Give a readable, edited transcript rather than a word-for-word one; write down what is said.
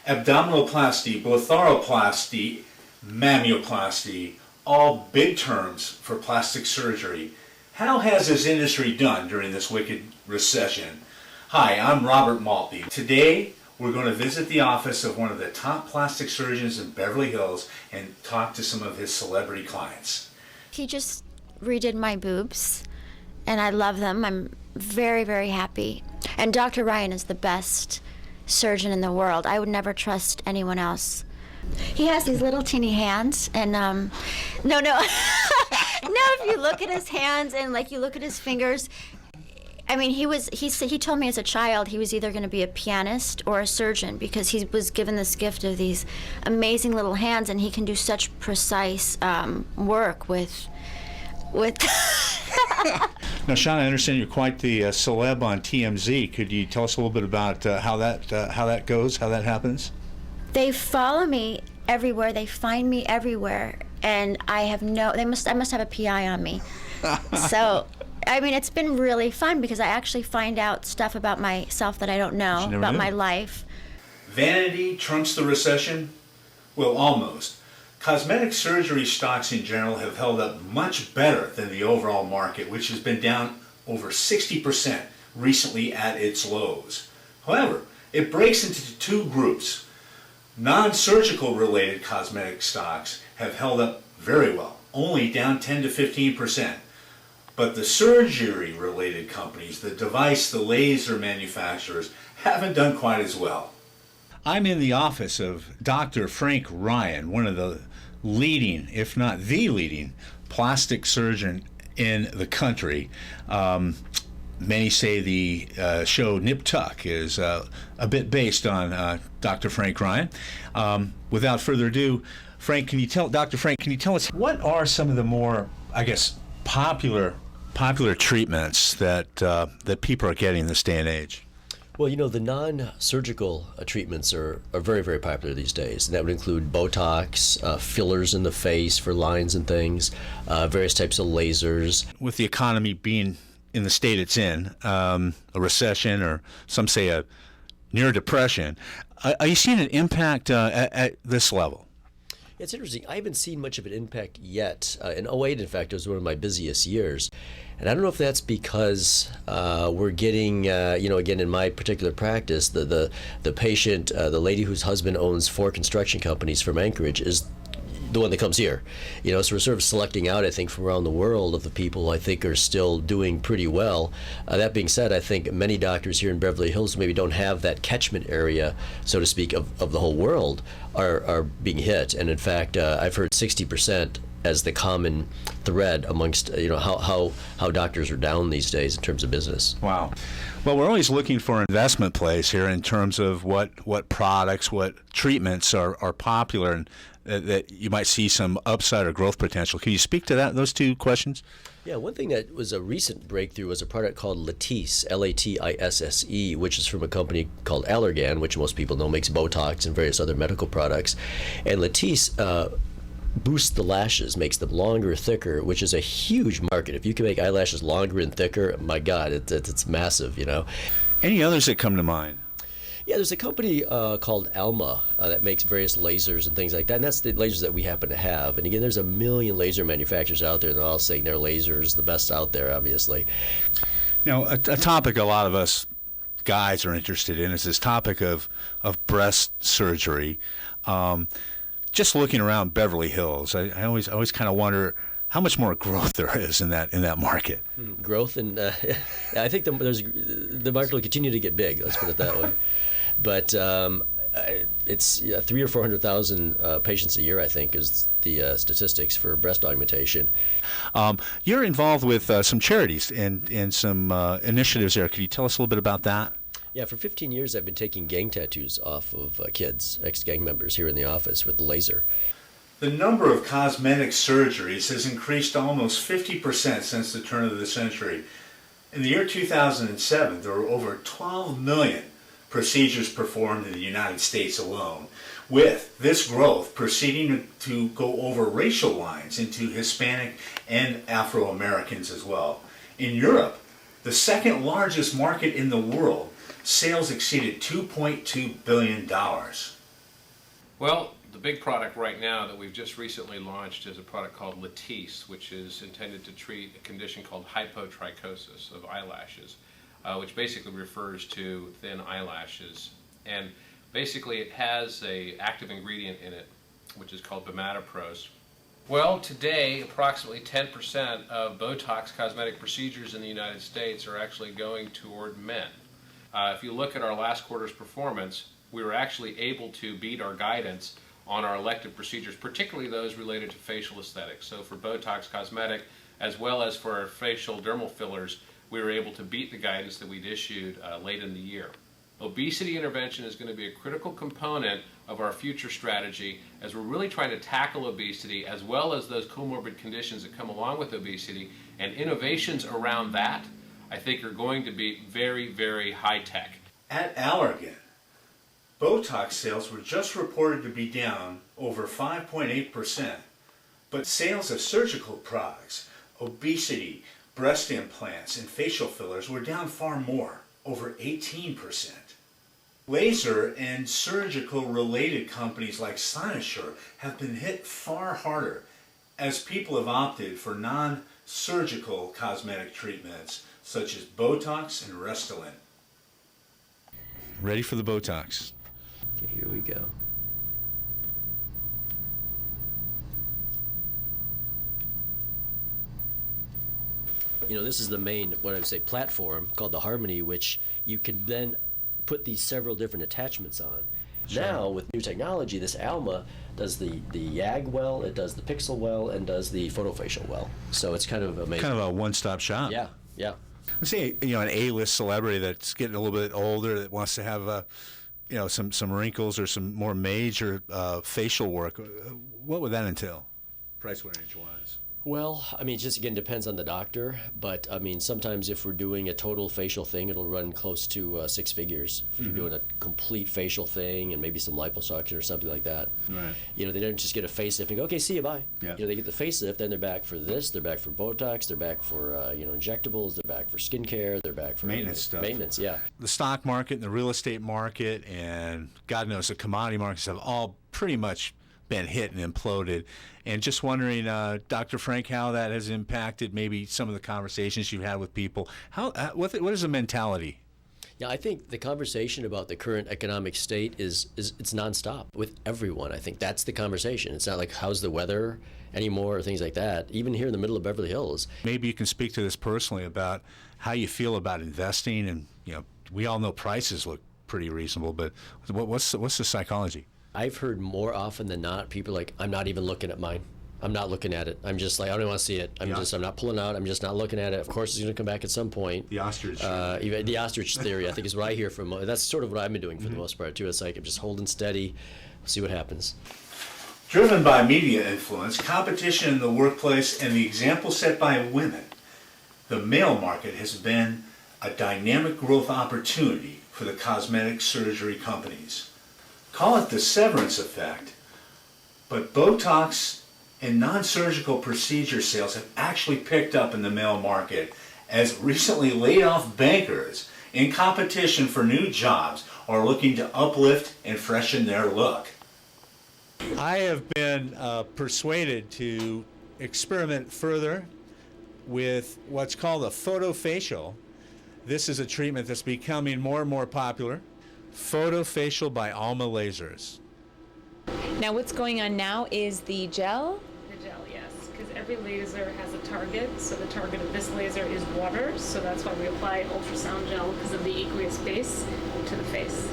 Abdominoplasty, blepharoplasty, mammoplasty, all big terms for plastic surgery. How has this industry done during this wicked recession? Hi, I'm Robert Maltby. Today, we're going to visit the office of one of the top plastic surgeons in Beverly Hills and talk to some of his celebrity clients. He just redid my boobs, and I love them. I'm very, very happy. And Dr. Ryan is the best surgeon in the world. I would never trust anyone else. He has these little teeny hands, and no, if you look at his hands and like you look at his fingers, I mean, he told me as a child he was either going to be a pianist or a surgeon because he was given this gift of these amazing little hands, and he can do such precise work with. Now, Sean, I understand you're quite the celeb on TMZ. Could you tell us a little bit about how that goes, how that happens? They follow me everywhere. They find me everywhere, and I must have a PI on me. So, I mean, it's been really fun because I actually find out stuff about myself that I don't know about my life. Vanity trumps the recession? Well, almost. Cosmetic surgery stocks in general have held up much better than the overall market, which has been down over 60% recently at its lows. However, it breaks into two groups. Non-surgical related cosmetic stocks have held up very well, only down 10 to 15%. But the surgery related companies, the device, the laser manufacturers, haven't done quite as well. I'm in the office of Dr. Frank Ryan, one of the leading, if not the leading, plastic surgeon in the country. Many say the show Nip Tuck is a bit based on Dr. Frank Ryan. Without further ado, Dr. Frank, can you tell us what are some of the more, I guess, popular treatments that people are getting this day and age? Well, you know, the non-surgical treatments are very, very popular these days. And that would include Botox, fillers in the face for lines and things, various types of lasers. With the economy being in the state it's in, a recession, or some say a near depression, are you seeing an impact at this level? It's interesting. I haven't seen much of an impact yet. In '08, in fact, it was one of my busiest years. And I don't know if that's because we're getting, again, in my particular practice, the patient, the lady whose husband owns 4 construction companies from Anchorage is the one that comes here. So we're sort of selecting out, I think, from around the world of the people I think are still doing pretty well. That being said, I think many doctors here in Beverly Hills who maybe don't have that catchment area, so to speak, of the whole world are being hit. And in fact, I've heard 60% as the common thread amongst how doctors are down these days in terms of business. Wow. Well, we're always looking for investment plays here in terms of what products, what treatments are popular and that you might see some upside or growth potential. Can you speak to those two questions? Yeah, one thing that was a recent breakthrough was a product called Latisse, Latisse, which is from a company called Allergan, which most people know makes Botox and various other medical products. And Latisse boosts the lashes, makes them longer, thicker, which is a huge market. If you can make eyelashes longer and thicker, my God, it's massive, Any others that come to mind? Yeah, there's a company called Alma that makes various lasers and things like that, and that's the lasers that we happen to have. And again, there's a million laser manufacturers out there, and they're all saying their laser is the best out there, obviously. Now, a topic a lot of us guys are interested in is this topic of breast surgery. Just looking around Beverly Hills, I always kind of wonder how much more growth there is in that market. Growth, and I think the market will continue to get big. Let's put it that way. But it's 300,000 or 400,000 patients a year, I think, is the statistics for breast augmentation. You're involved with some charities and some initiatives there. Could you tell us a little bit about that? Yeah, for 15 years I've been taking gang tattoos off of kids, ex-gang members here in the office with the laser. The number of cosmetic surgeries has increased almost 50% since the turn of the century. In the year 2007, there were over 12 million procedures performed in the United States alone, with this growth proceeding to go over racial lines into Hispanic and Afro-Americans as well. In Europe, the second largest market in the world, sales exceeded $2.2 billion. Well, the big product right now that we've just recently launched is a product called Latisse, which is intended to treat a condition called hypotrichosis of eyelashes, which basically refers to thin eyelashes. And basically it has an active ingredient in it, which is called bimatoprost. Well, today, approximately 10% of Botox cosmetic procedures in the United States are actually going toward men. If you look at our last quarter's performance, we were actually able to beat our guidance on our elective procedures, particularly those related to facial aesthetics. So for Botox cosmetic, as well as for our facial dermal fillers, we were able to beat the guidance that we'd issued late in the year. Obesity intervention is going to be a critical component of our future strategy as we're really trying to tackle obesity as well as those comorbid conditions that come along with obesity, and innovations around that I think are going to be very, very high tech. At Allergan, Botox sales were just reported to be down over 5.8%, but sales of surgical products, obesity, breast implants, and facial fillers were down far more, over 18%. Laser and surgical related companies like Cynosure have been hit far harder as people have opted for non-surgical cosmetic treatments such as Botox and Restylane. Ready for the Botox. Okay, here we go. You know, this is the main, what I would say, platform called the Harmony, which you can then put these several different attachments on. Sure. Now, with new technology, this Alma does the YAG well, it does the Pixel well, and does the photofacial well. So it's kind of amazing. Kind of a one-stop shop. Yeah, yeah. Let's say, you know, an A-list celebrity that's getting a little bit older that wants to have, you know, some wrinkles or some more major facial work. What would that entail, price range-wise? Well, I mean, it just again depends on the doctor, but I mean, sometimes if we're doing a total facial thing, it'll run close to 6 figures. If you're doing a complete facial thing and maybe some liposuction or something like that. Right. You know, they don't just get a facelift and go, okay, see you, bye. Yeah. You know, they get the facelift, then they're back for this, they're back for Botox, they're back for, you know, injectables, they're back for skincare, they're back for maintenance stuff. Maintenance, yeah. The stock market and the real estate market and God knows the commodity markets have all pretty much been hit and imploded. And just wondering, Dr. Frank, how that has impacted maybe some of the conversations you've had with people. What is the mentality? Yeah, I think the conversation about the current economic state is it's nonstop with everyone. I think that's the conversation. It's not like how's the weather anymore or things like that. Even here in the middle of Beverly Hills. Maybe you can speak to this personally about how you feel about investing. And you know, we all know prices look pretty reasonable, but what's the psychology? I've heard more often than not, people are like, I'm not even looking at mine. I'm not looking at it. I'm just like, I don't even want to see it. I'm not pulling out. I'm just not looking at it. Of course, it's going to come back at some point. The ostrich. The ostrich theory, I think, is what I hear from. That's sort of what I've been doing for the most part, too. It's like, I'm just holding steady, see what happens. Driven by media influence, competition in the workplace, and the example set by women, the male market has been a dynamic growth opportunity for the cosmetic surgery companies. Call it the severance effect, but Botox and non-surgical procedure sales have actually picked up in the male market as recently laid-off bankers in competition for new jobs are looking to uplift and freshen their look. I have been persuaded to experiment further with what's called a photofacial. This is a treatment that's becoming more and more popular. Photofacial by Alma Lasers. Now what's going on now is the gel. The gel, yes, because every laser has a target. So the target of this laser is water. So that's why we apply ultrasound gel because of the aqueous base to the face.